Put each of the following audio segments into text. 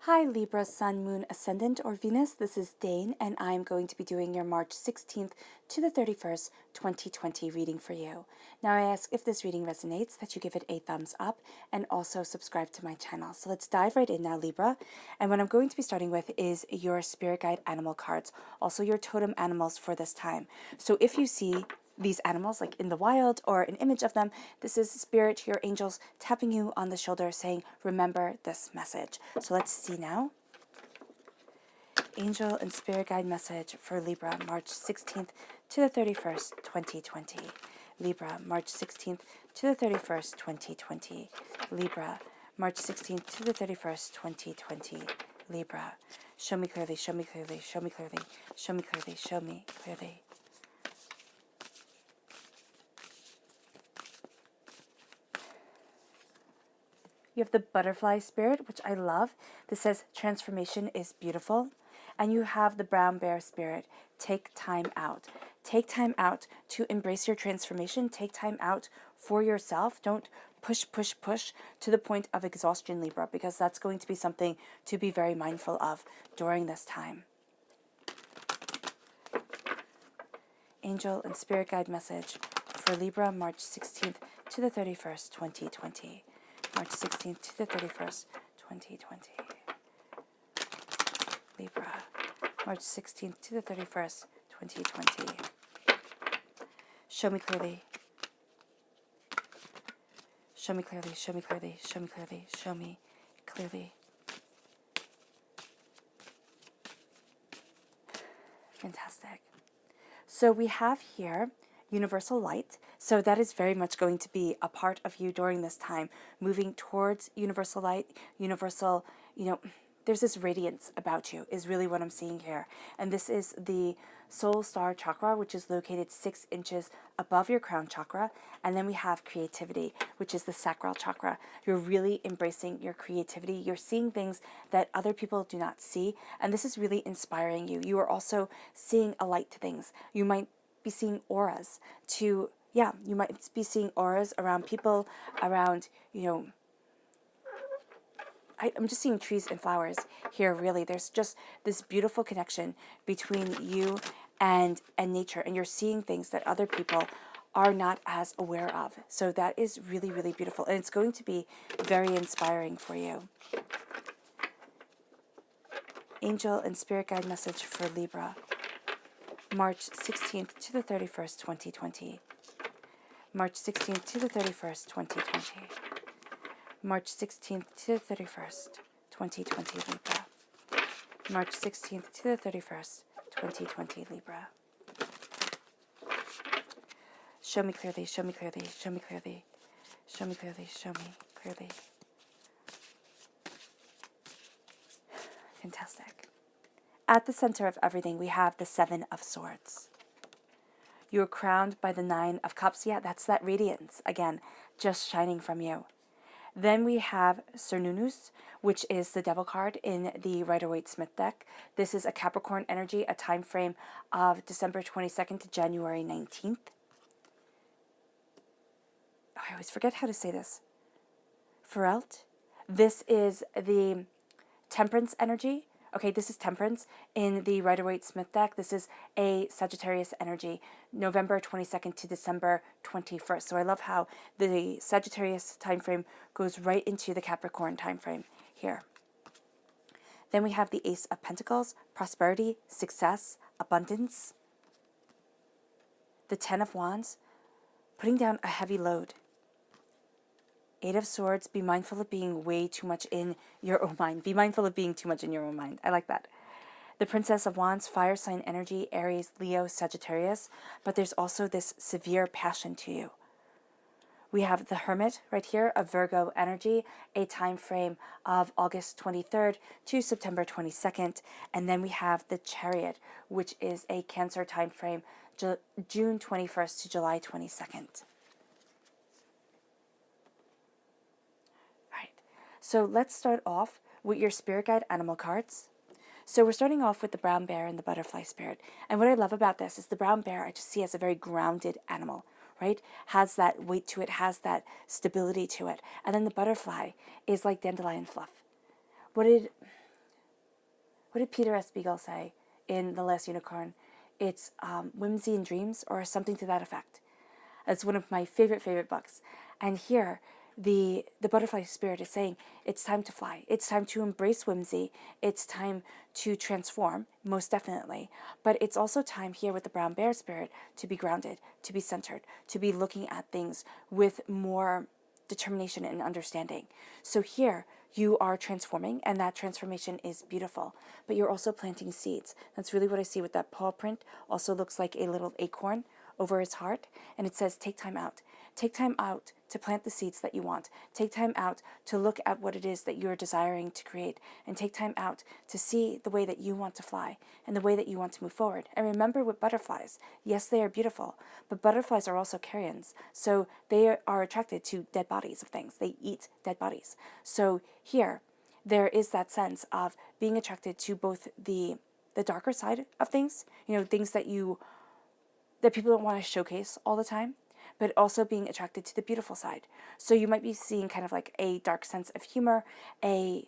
Hi Libra, Sun, Moon, Ascendant, or Venus. This is Dane, and I'm going to be doing your March 16th to the 31st, 2020 reading for you. Now I ask if this reading resonates that you give it a thumbs up and also subscribe to my channel. So let's dive right in now, Libra. And what I'm going to be starting with is your spirit guide animal cards, also your totem animals for this time. So if you see these animals like in the wild or an image of them, this is spirit, your angels tapping you on the shoulder saying, remember this message. So let's see now. Angel and spirit guide message for Libra, March 16th to the 31st, 2020. Libra, March 16th to the 31st, 2020. Libra, March 16th to the 31st, 2020. Libra, show me clearly, show me clearly, show me clearly, show me clearly, show me clearly. You have the butterfly spirit, which I love. This says transformation is beautiful. And you have the brown bear spirit. Take time out. Take time out to embrace your transformation. Take time out for yourself. Don't push, push, push to the point of exhaustion, Libra, because that's going to be something to be very mindful of during this time. Angel and spirit guide message for Libra, March 16th to the 31st, 2020. March 16th to the 31st, 2020. Libra, March 16th to the 31st, 2020. Show me clearly. Show me clearly, show me clearly, show me clearly, show me clearly. Fantastic. So we have here universal light. So that is very much going to be a part of you during this time, moving towards universal light, universal, there's this radiance about you is really what I'm seeing here. And this is the soul star chakra, which is located 6 inches above your crown chakra. And then we have creativity, which is the sacral chakra. You're really embracing your creativity. You're seeing things that other people do not see. And this is really inspiring you. You are also seeing a light to things. You might be seeing auras you might be seeing auras around people, around, I'm just seeing trees and flowers here, really. There's just this beautiful connection between you and nature, and you're seeing things that other people are not as aware of. So that is really, really beautiful, and it's going to be very inspiring for you. Angel and spirit guide message for Libra, March 16th to the 31st, 2020. March 16th to the 31st, 2020. March 16th to the 31st, 2020, Libra. March 16th to the 31st, 2020, Libra. Show me clearly, show me clearly, show me clearly, show me clearly, show me clearly. Fantastic. At the center of everything, we have the 7 of Swords. You are crowned by the 9 of Cups. Yeah, that's that radiance, again, just shining from you. Then we have Cernunnos, which is the Devil card in the Rider-Waite-Smith deck. This is a Capricorn energy, a time frame of December 22nd to January 19th. Oh, I always forget how to say this. Ferelt. This is the Temperance energy. Okay, this is Temperance in the Rider-Waite-Smith deck. This is a Sagittarius energy, November 22nd to December 21st. So I love how the Sagittarius time frame goes right into the Capricorn time frame here. Then we have the Ace of Pentacles, prosperity, success, abundance. The 10 of Wands, putting down a heavy load. 8 of Swords, be mindful of being way too much in your own mind. Be mindful of being too much in your own mind. I like that. The Princess of Wands, fire sign energy, Aries, Leo, Sagittarius. But there's also this severe passion to you. We have the Hermit right here, a Virgo energy, a time frame of August 23rd to September 22nd. And then we have the Chariot, which is a Cancer time frame, June 21st to July 22nd. So let's start off with your spirit guide animal cards. So we're starting off with the brown bear and the butterfly spirit. And what I love about this is the brown bear I just see as a very grounded animal, right? Has that weight to it, has that stability to it. And then the butterfly is like dandelion fluff. what did Peter S. Beagle say in The Last Unicorn? It's Whimsy and Dreams, or something to that effect. It's one of my favorite books. And here, the butterfly spirit is saying, it's time to fly. It's time to embrace whimsy. It's time to transform, most definitely. But it's also time here with the brown bear spirit to be grounded, to be centered, to be looking at things with more determination and understanding. So here, you are transforming, and that transformation is beautiful. But you're also planting seeds. That's really what I see with that paw print. Also looks like a little acorn over his heart, and it says, take time out. Take time out to plant the seeds that you want. Take time out to look at what it is that you're desiring to create, and take time out to see the way that you want to fly and the way that you want to move forward. And remember with butterflies, yes, they are beautiful, but butterflies are also carrions. So they are attracted to dead bodies of things. They eat dead bodies. So here, there is that sense of being attracted to both the darker side of things, things that people don't want to showcase all the time, but also being attracted to the beautiful side. So you might be seeing kind of like a dark sense of humor, a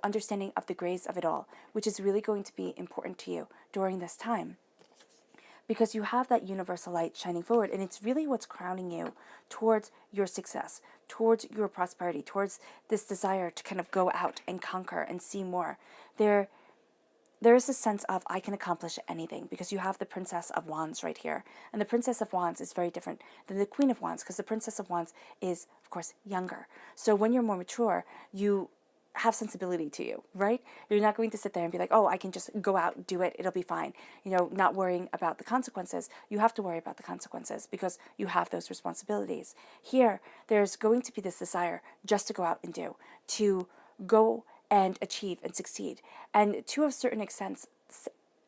understanding of the grays of it all, which is really going to be important to you during this time, because you have that universal light shining forward, and it's really what's crowning you towards your success, towards your prosperity, towards this desire to kind of go out and conquer and see more. There is a sense of, I can accomplish anything, because you have the Princess of Wands right here. And the Princess of Wands is very different than the Queen of Wands, because the Princess of Wands is, of course, younger. So when you're more mature, you have sensibility to you, right? You're not going to sit there and be like, oh, I can just go out, do it, it'll be fine. Not worrying about the consequences. You have to worry about the consequences because you have those responsibilities. Here, there's going to be this desire just to go out and do, to go and achieve and succeed. And to a certain extent,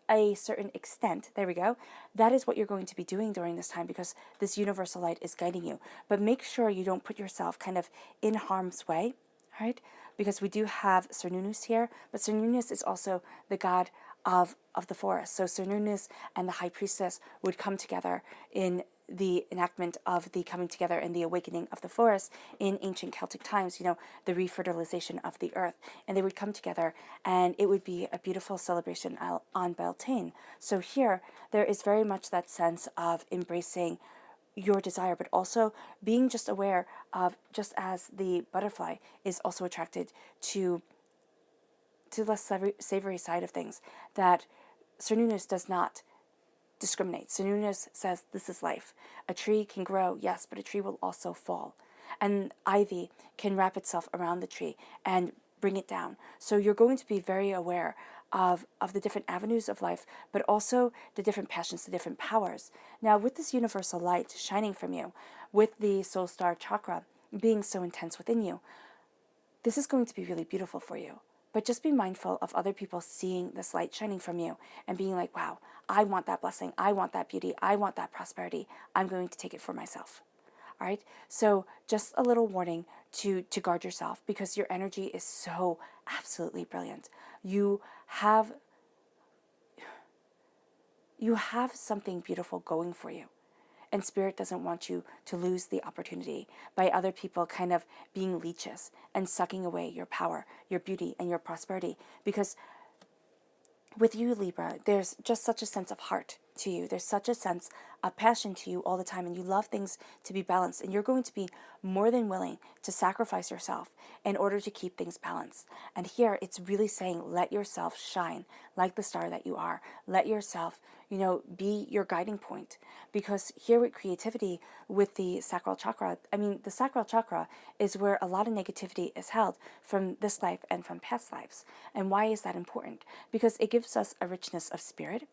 there we go, that is what you're going to be doing during this time, because this universal light is guiding you. But make sure you don't put yourself kind of in harm's way, right? Because we do have Cernunnos here, but Cernunnos is also the god of the forest. So Cernunnos and the high priestess would come together in the enactment of the coming together and the awakening of the forest in ancient Celtic times, the refertilization of the earth. And they would come together, and it would be a beautiful celebration on Beltane. So here, there is very much that sense of embracing your desire, but also being just aware of, just as the butterfly is also attracted to less savory side of things, that Cernunnos does not discriminate. Cernunnos says this is life. A tree can grow, yes, but a tree will also fall. And ivy can wrap itself around the tree and bring it down. So you're going to be very aware of the different avenues of life, but also the different passions, the different powers. Now, with this universal light shining from you, with the soul star chakra being so intense within you, this is going to be really beautiful for you. But just be mindful of other people seeing this light shining from you and being like, wow, I want that blessing. I want that beauty. I want that prosperity. I'm going to take it for myself. All right. So just a little warning to guard yourself, because your energy is so absolutely brilliant. You have something beautiful going for you. And Spirit doesn't want you to lose the opportunity by other people kind of being leeches and sucking away your power, your beauty, and your prosperity. Because with you, Libra, there's just such a sense of heart to you. There's such a sense of passion to you all the time, and you love things to be balanced, and you're going to be more than willing to sacrifice yourself in order to keep things balanced. And here it's really saying, let yourself shine like the star that you are. Let yourself, be your guiding point. Because here with creativity, with the sacral chakra, the sacral chakra is where a lot of negativity is held from this life and from past lives. And why is that important? Because it gives us a richness of spirit.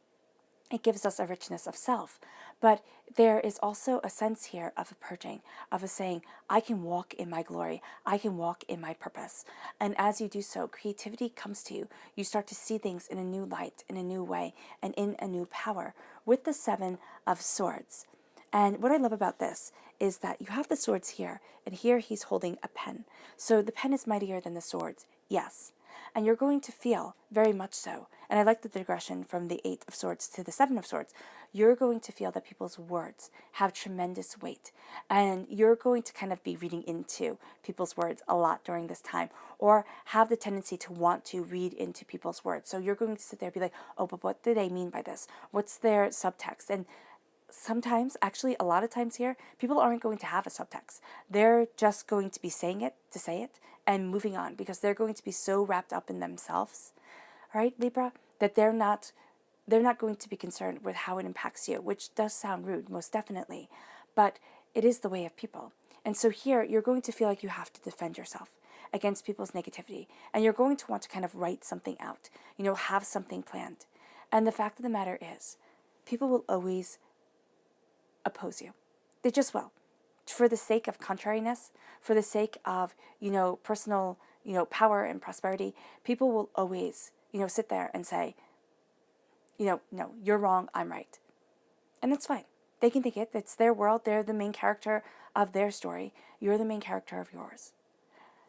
It gives us a richness of self. But there is also a sense here of a purging, of a saying, I can walk in my glory. I can walk in my purpose. And as you do so, creativity comes to you. You start to see things in a new light, in a new way, and in a new power. With the 7 of Swords. And what I love about this is that you have the swords here, and here he's holding a pen. So the pen is mightier than the swords, yes. And you're going to feel very much so. And I like the digression from the 8 of Swords to the 7 of Swords. You're going to feel that people's words have tremendous weight. And you're going to kind of be reading into people's words a lot during this time, or have the tendency to want to read into people's words. So you're going to sit there and be like, oh, but what do they mean by this? What's their subtext? And sometimes, actually a lot of times here, people aren't going to have a subtext. They're just going to be saying it to say it and moving on, because they're going to be so wrapped up in themselves, right, Libra, that they're not going to be concerned with how it impacts you, which does sound rude, most definitely, but it is the way of people. And so here, you're going to feel like you have to defend yourself against people's negativity, and you're going to want to kind of write something out, have something planned. And the fact of the matter is, people will always oppose you. They just will. For the sake of contrariness, for the sake of, personal, power and prosperity, people will always, sit there and say, no, you're wrong, I'm right. And that's fine. They can think it. It's their world. They're the main character of their story. You're the main character of yours.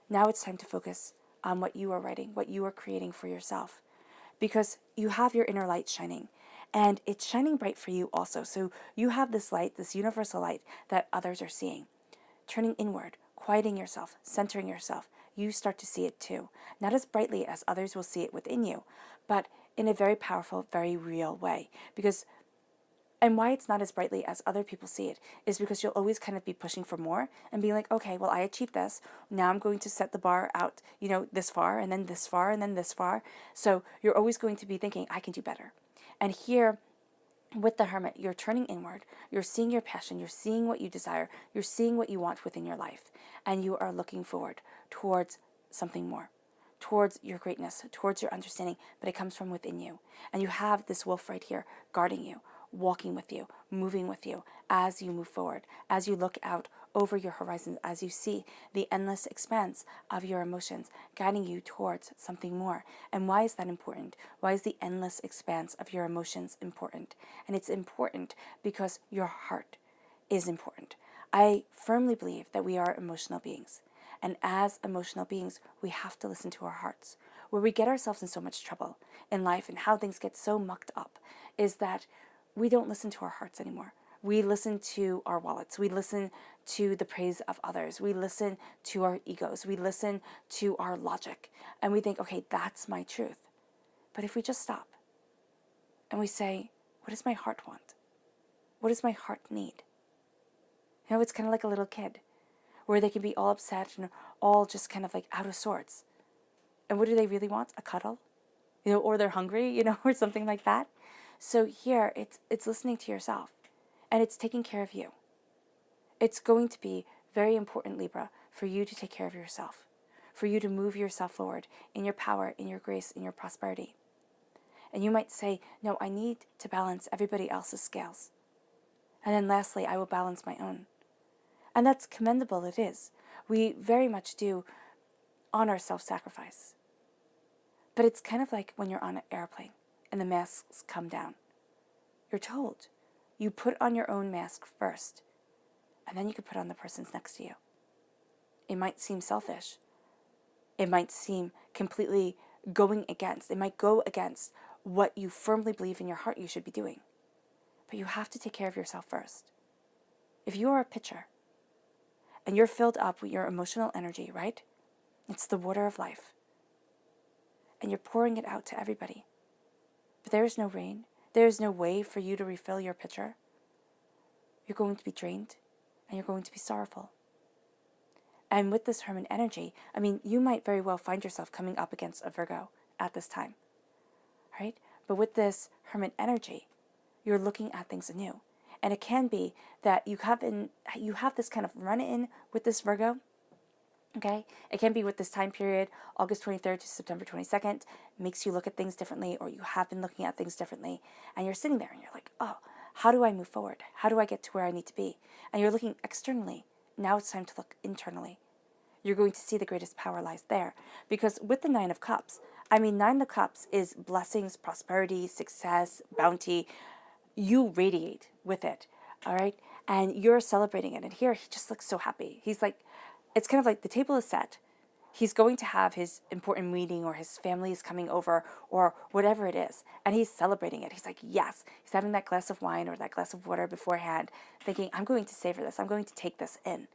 Now it's time to focus on what you are writing, what you are creating for yourself, because you have your inner light shining. And it's shining bright for you also. So you have this light, this universal light that others are seeing. Turning inward, quieting yourself, centering yourself, you start to see it too. Not as brightly as others will see it within you, but in a very powerful, very real way. And why it's not as brightly as other people see it is because you'll always kind of be pushing for more and being like, okay, well, I achieved this. Now I'm going to set the bar out, this far, and then this far, and then this far. So you're always going to be thinking, I can do better. And here, with the Hermit, you're turning inward. You're seeing your passion. You're seeing what you desire. You're seeing what you want within your life. And you are looking forward towards something more, towards your greatness, towards your understanding. But it comes from within you. And you have this wolf right here guarding you, walking with you, moving with you as you move forward, as you look out over your horizons, as you see the endless expanse of your emotions guiding you towards something more. And why is that important? Why is the endless expanse of your emotions important? And it's important because your heart is important. I firmly believe that we are emotional beings. And as emotional beings, we have to listen to our hearts. Where we get ourselves in so much trouble in life and how things get so mucked up is that we don't listen to our hearts anymore. We listen to our wallets. We listen to the praise of others. We listen to our egos. We listen to our logic. And we think, okay, that's my truth. But if we just stop and we say, what does my heart want? What does my heart need? It's kind of like a little kid where they can be all upset and all just kind of like out of sorts. And what do they really want? A cuddle? Or they're hungry, or something like that. So here, it's listening to yourself, and it's taking care of you. It's going to be very important, Libra, for you to take care of yourself, for you to move yourself forward in your power, in your grace, in your prosperity. And you might say, no, I need to balance everybody else's scales. And then lastly, I will balance my own. And that's commendable, it is. We very much do honor self-sacrifice. But it's kind of like when you're on an airplane and the masks come down. You're told, you put on your own mask first, and then you can put on the person's next to you. It might seem selfish. It might seem completely it might go against what you firmly believe in your heart you should be doing. But you have to take care of yourself first. If you are a pitcher, and you're filled up with your emotional energy, right? It's the water of life. And you're pouring it out to everybody. But there is no rain. There is no way for you to refill your pitcher. You're going to be drained, and you're going to be sorrowful. And with this Hermit energy, you might very well find yourself coming up against a Virgo at this time, right? But with this Hermit energy, you're looking at things anew. And it can be that you have this kind of run-in with this Virgo, okay? It can be with this time period, August 23rd to September 22nd, makes you look at things differently, or you have been looking at things differently, and you're sitting there and you're like, oh, how do I move forward? How do I get to where I need to be? And you're looking externally. Now it's time to look internally. You're going to see the greatest power lies there. Because with the Nine of Cups, Nine of Cups is blessings, prosperity, success, bounty. You radiate with it, all right? And you're celebrating it. And here, he just looks so happy. He's like, it's kind of like the table is set, He's going to have his important meeting, or his family is coming over, or whatever it is, and he's celebrating it. He's like, yes. He's having that glass of wine or that glass of water beforehand, thinking, I'm going to savor this. I'm going to take this in.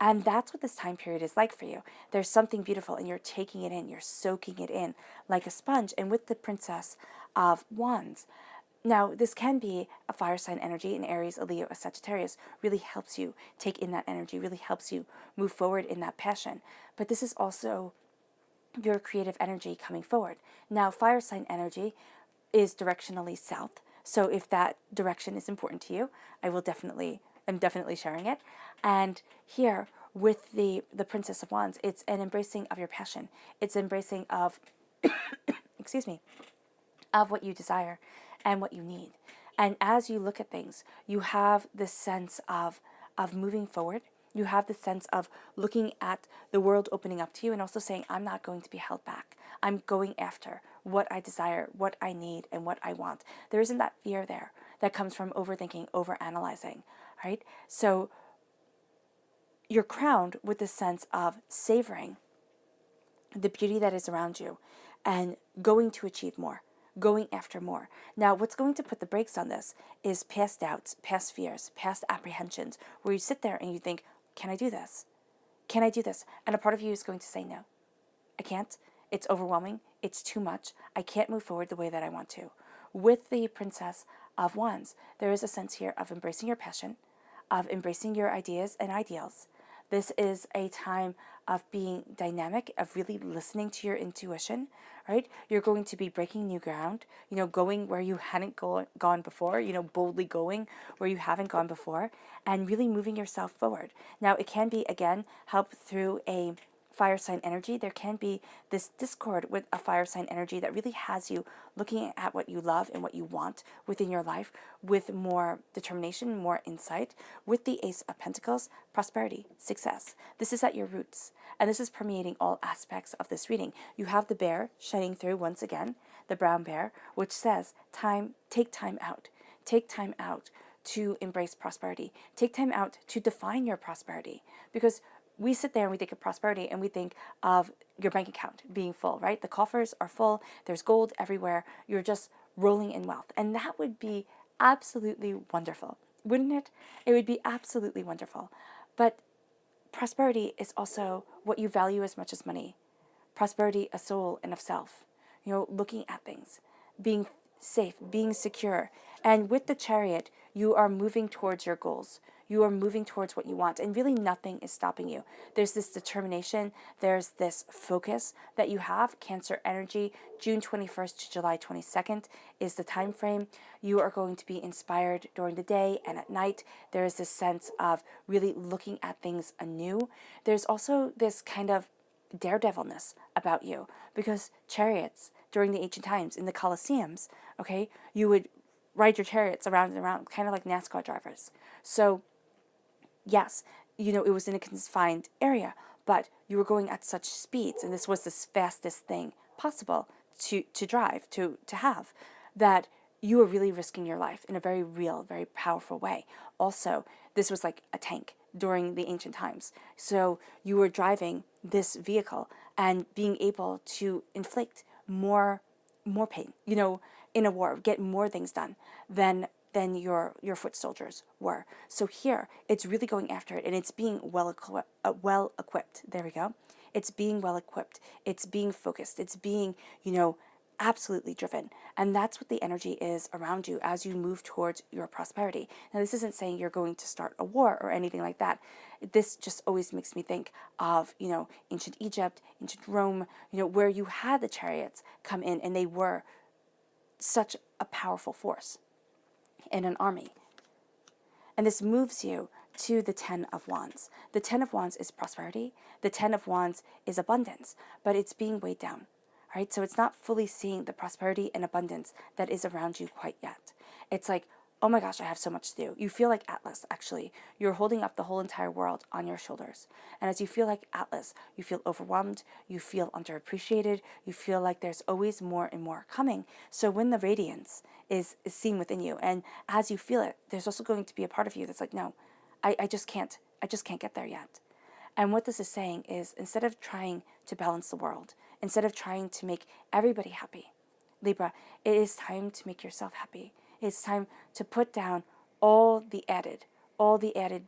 And that's what this time period is like for you. There's something beautiful, and you're taking it in. You're soaking it in like a sponge. And with the Princess of Wands, now, this can be a fire sign energy in Aries, a Leo, a Sagittarius, really helps you take in that energy, really helps you move forward in that passion. But this is also your creative energy coming forward. Now, fire sign energy is directionally south. So if that direction is important to you, I'm definitely sharing it. And here with the Princess of Wands, it's an embracing of your passion. It's embracing of, excuse me, of what you desire and what you need. And as you look at things, you have this sense of moving forward. You have the sense of looking at the world opening up to you, and also saying, I'm not going to be held back. I'm going after what I desire, what I need, and what I want. There isn't that fear there that comes from overthinking, overanalyzing, right? So you're crowned with this sense of savoring the beauty that is around you and going to achieve more, going after more. Now, what's going to put the brakes on this is past doubts, past fears, past apprehensions, where you sit there and you think, can I do this? Can I do this? And a part of you is going to say, no, I can't. It's overwhelming. It's too much. I can't move forward the way that I want to. With the Princess of Wands, there is a sense here of embracing your passion, of embracing your ideas and ideals. This is a time of being dynamic, of really listening to your intuition, right? You're going to be breaking new ground, going where you hadn't gone before, boldly going where you haven't gone before, and really moving yourself forward. Now, it can be, again, help through a fire sign energy. There can be this discord with a fire sign energy that really has you looking at what you love and what you want within your life with more determination, more insight. With the Ace of Pentacles, prosperity, success. This is at your roots, and this is permeating all aspects of this reading. You have the bear shining through once again, the brown bear, which says, take time out. Take time out to embrace prosperity. Take time out to define your prosperity, because we sit there and we think of prosperity and we think of your bank account being full, right? The coffers are full. There's gold everywhere. You're just rolling in wealth. And that would be absolutely wonderful, wouldn't it? It would be absolutely wonderful. But prosperity is also what you value as much as money. Prosperity, a soul and of self. Looking at things, being safe, being secure. And with the Chariot, you are moving towards your goals. You are moving towards what you want, and really nothing is stopping you. There's this determination, there's this focus that you have. Cancer energy, June 21st to July 22nd is the time frame. You are going to be inspired during the day and at night. There is this sense of really looking at things anew. There's also this kind of daredevilness about you, because chariots during the ancient times in the Colosseums, okay, you would ride your chariots around and around, kind of like NASCAR drivers. So yes, it was in a confined area, but you were going at such speeds, and this was the fastest thing possible to drive, to have, that you were really risking your life in a very real, very powerful way. Also, this was like a tank during the ancient times. So you were driving this vehicle and being able to inflict more pain, in a war, get more things done than your foot soldiers were. So here, it's really going after it, and it's being well equipped. There we go. It's being well equipped. It's being focused. It's being, absolutely driven. And that's what the energy is around you as you move towards your prosperity. Now, this isn't saying you're going to start a war or anything like that. This just always makes me think of, ancient Egypt, ancient Rome, where you had the chariots come in, and they were such a powerful force in an army. And this moves you to the Ten of Wands. The Ten of Wands is prosperity. The Ten of Wands is abundance, but it's being weighed down, right? So it's not fully seeing the prosperity and abundance that is around you quite yet. It's like, oh my gosh, I have so much to do. You feel like Atlas, actually. You're holding up the whole entire world on your shoulders. And as you feel like Atlas, you feel overwhelmed, you feel underappreciated, you feel like there's always more and more coming. So when the radiance is seen within you, and as you feel it, there's also going to be a part of you that's like, no, I just can't get there yet. And what this is saying is, instead of trying to balance the world, instead of trying to make everybody happy, Libra, it is time to make yourself happy. It's time to put down all the added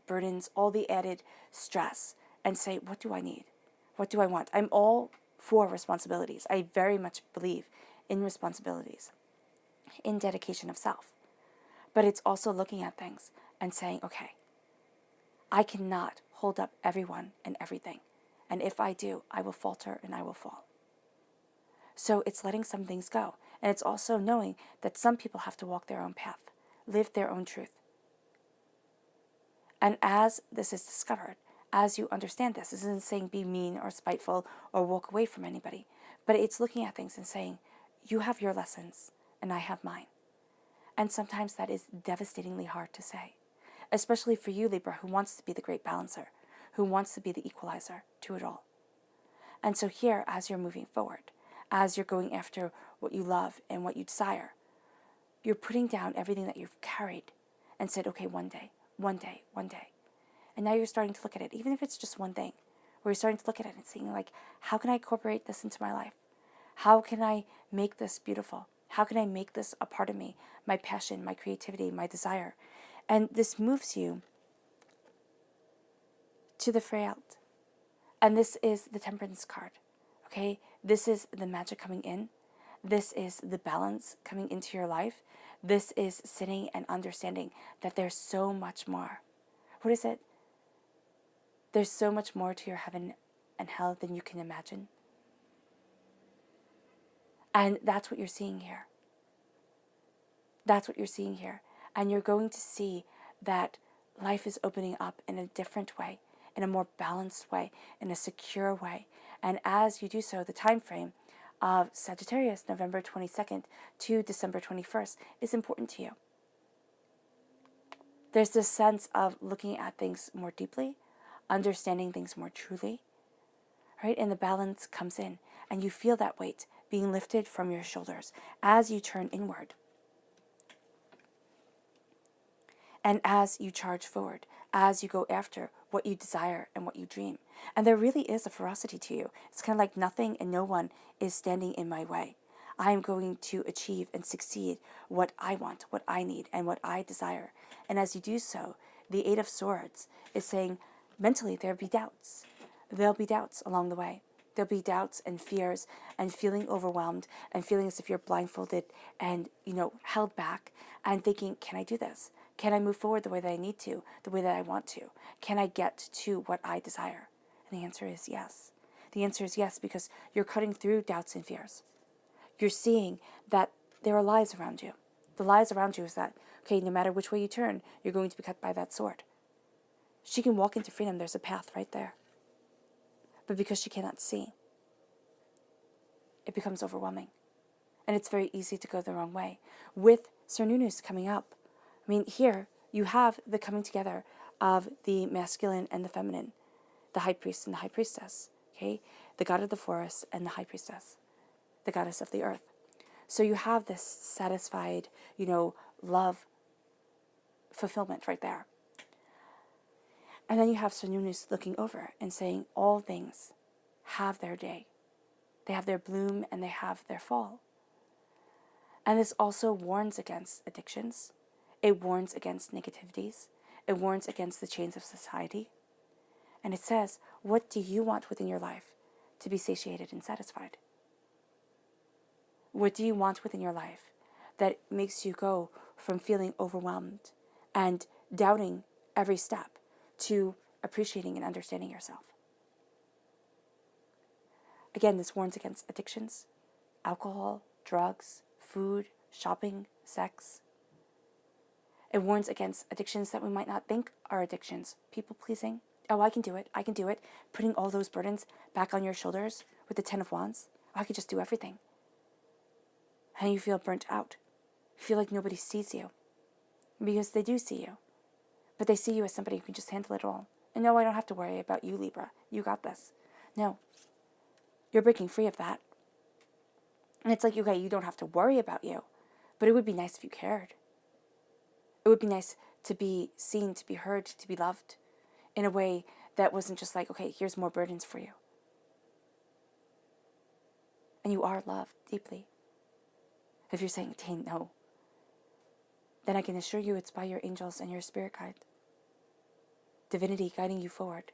burdens, all the added stress, and say, what do I need? What do I want? I'm all for responsibilities. I very much believe in responsibilities, in dedication of self. But it's also looking at things and saying, okay, I cannot hold up everyone and everything. And if I do, I will falter and I will fall. So it's letting some things go. And it's also knowing that some people have to walk their own path, live their own truth. And as this is discovered, as you understand this isn't saying be mean or spiteful or walk away from anybody, but it's looking at things and saying, you have your lessons and I have mine. And sometimes that is devastatingly hard to say, especially for you, Libra, who wants to be the great balancer, who wants to be the equalizer to it all. And so here, as you're moving forward, as you're going after what you love and what you desire, you're putting down everything that you've carried and said, okay, one day, one day, one day. And now you're starting to look at it, even if it's just one thing, where you're starting to look at it and seeing, like, how can I incorporate this into my life? How can I make this beautiful? How can I make this a part of me, my passion, my creativity, my desire? And this moves you to the Freyalt. And this is the Temperance card, okay? This is the magic coming in. This is the balance coming into your life. This is sitting and understanding that there's so much more. What is it? There's so much more to your heaven and hell than you can imagine. And that's what you're seeing here. That's what you're seeing here. And you're going to see that life is opening up in a different way, in a more balanced way, in a secure way. And as you do so, the time frame of Sagittarius, November 22nd to December 21st, is important to you. There's this sense of looking at things more deeply, understanding things more truly, right? And the balance comes in, and you feel that weight being lifted from your shoulders as you turn inward. And as you charge forward, as you go after what you desire and what you dream. And there really is a ferocity to you. It's kind of like nothing and no one is standing in my way. I am going to achieve and succeed what I want, what I need, and what I desire. And as you do so, the Eight of Swords is saying, mentally, there'll be doubts. There'll be doubts along the way. There'll be doubts and fears and feeling overwhelmed and feeling as if you're blindfolded and, held back and thinking, can I do this? Can I move forward the way that I need to, the way that I want to? Can I get to what I desire? And the answer is yes. The answer is yes, because you're cutting through doubts and fears. You're seeing that there are lies around you. The lies around you is that, okay, no matter which way you turn, you're going to be cut by that sword. She can walk into freedom. There's a path right there. But because she cannot see, it becomes overwhelming. And it's very easy to go the wrong way. With Cernunnos coming up, here you have the coming together of the masculine and the feminine, the high priest and the high priestess, okay? The god of the forest and the high priestess, the goddess of the earth. So you have this satisfied, love fulfillment right there. And then you have Cernunnos looking over and saying all things have their day. They have their bloom and they have their fall. And this also warns against addictions. It warns against negativities. It warns against the chains of society. And it says, what do you want within your life to be satiated and satisfied? What do you want within your life that makes you go from feeling overwhelmed and doubting every step to appreciating and understanding yourself? Again, this warns against addictions, alcohol, drugs, food, shopping, sex. It warns against addictions that we might not think are addictions. People pleasing. Oh, I can do it. I can do it. Putting all those burdens back on your shoulders with the Ten of Wands. Oh, I could just do everything. And you feel burnt out. You feel like nobody sees you. Because they do see you. But they see you as somebody who can just handle it all. And no, I don't have to worry about you, Libra. You got this. No. You're breaking free of that. And it's like, okay, you don't have to worry about you. But it would be nice if you cared. It would be nice to be seen, to be heard, to be loved in a way that wasn't just like, okay, here's more burdens for you. And you are loved deeply. If you're saying, Tane, no, then I can assure you it's by your angels and your spirit guide. Divinity guiding you forward,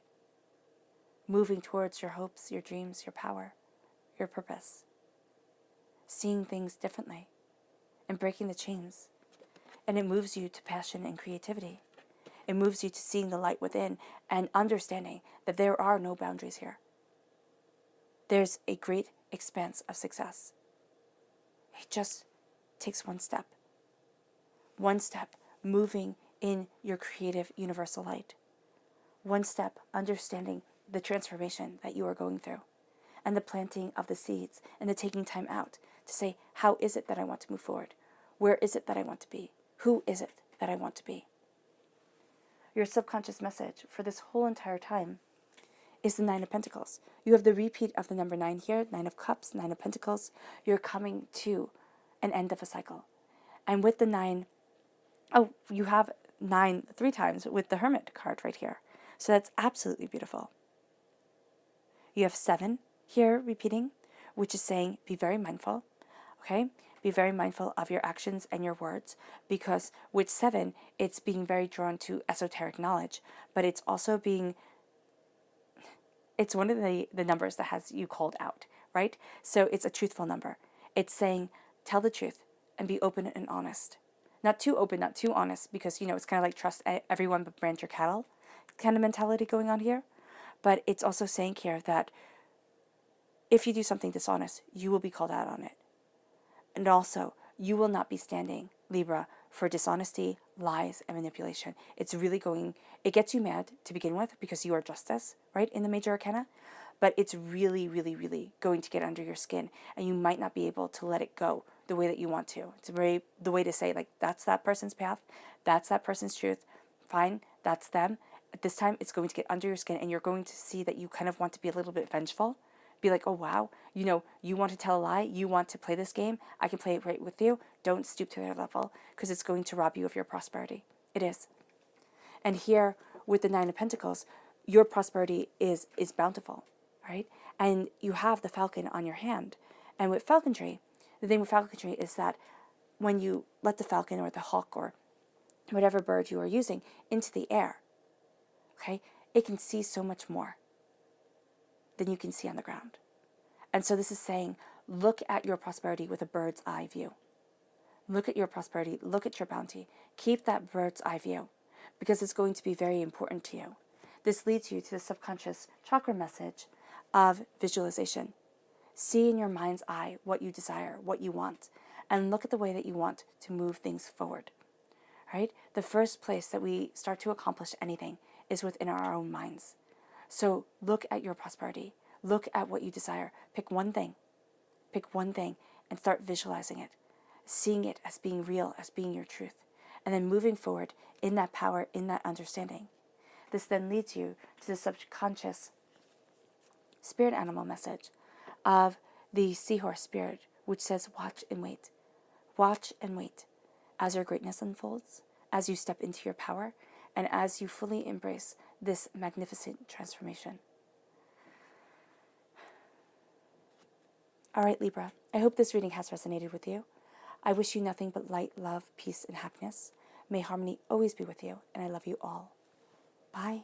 moving towards your hopes, your dreams, your power, your purpose, seeing things differently and breaking the chains. And it moves you to passion and creativity. It moves you to seeing the light within and understanding that there are no boundaries here. There's a great expanse of success. It just takes one step. One step moving in your creative universal light. One step understanding the transformation that you are going through and the planting of the seeds and the taking time out to say, how is it that I want to move forward? Where is it that I want to be? Who is it that I want to be? Your subconscious message for this whole entire time is the 9 of Pentacles. You have the repeat of the number 9 here, 9 of Cups, 9 of Pentacles. You're coming to an end of a cycle. And with the 9, you have 9 3 times with the Hermit card right here. So that's absolutely beautiful. You have 7 here repeating, which is saying be very mindful, okay? Be very mindful of your actions and your words, because with 7, it's being very drawn to esoteric knowledge, but it's also it's one of the numbers that has you called out, right? So it's a truthful number. It's saying tell the truth and be open and honest. Not too open, not too honest, because, it's kind of like trust everyone but brand your cattle kind of mentality going on here. But it's also saying here that if you do something dishonest, you will be called out on it. And also, you will not be standing, Libra, for dishonesty, lies, and manipulation. It gets you mad to begin with because you are justice, right, in the major arcana. But it's really, really, really going to get under your skin, and you might not be able to let it go the way that you want to. It's the way to say, like, that's that person's path, that's that person's truth, fine, that's them. At this time, it's going to get under your skin, and you're going to see that you kind of want to be a little bit vengeful. Be like, oh, wow, you want to tell a lie, you want to play this game, I can play it right with you. Don't stoop to their level, because it's going to rob you of your prosperity. It is. And here, with the 9 of Pentacles, your prosperity is bountiful, right? And you have the falcon on your hand. And with falconry, the thing with falconry is that when you let the falcon or the hawk or whatever bird you are using into the air, okay, it can see so much more than you can see on the ground. And so this is saying, look at your prosperity with a bird's eye view. Look at your prosperity, look at your bounty. Keep that bird's eye view, because it's going to be very important to you. This leads you to the subconscious chakra message of visualization. See in your mind's eye what you desire, what you want, and look at the way that you want to move things forward. Right? The first place that we start to accomplish anything is within our own minds. So look at your prosperity. Look at what you desire. Pick one thing. Pick one thing and start visualizing it. Seeing it as being real, as being your truth. And then moving forward in that power, in that understanding. This then leads you to the subconscious spirit animal message of the seahorse spirit, which says watch and wait. Watch and wait as your greatness unfolds, as you step into your power, and as you fully embrace this magnificent transformation. All right, Libra, I hope this reading has resonated with you. I wish you nothing but light, love, peace, and happiness. May harmony always be with you, and I love you all. Bye.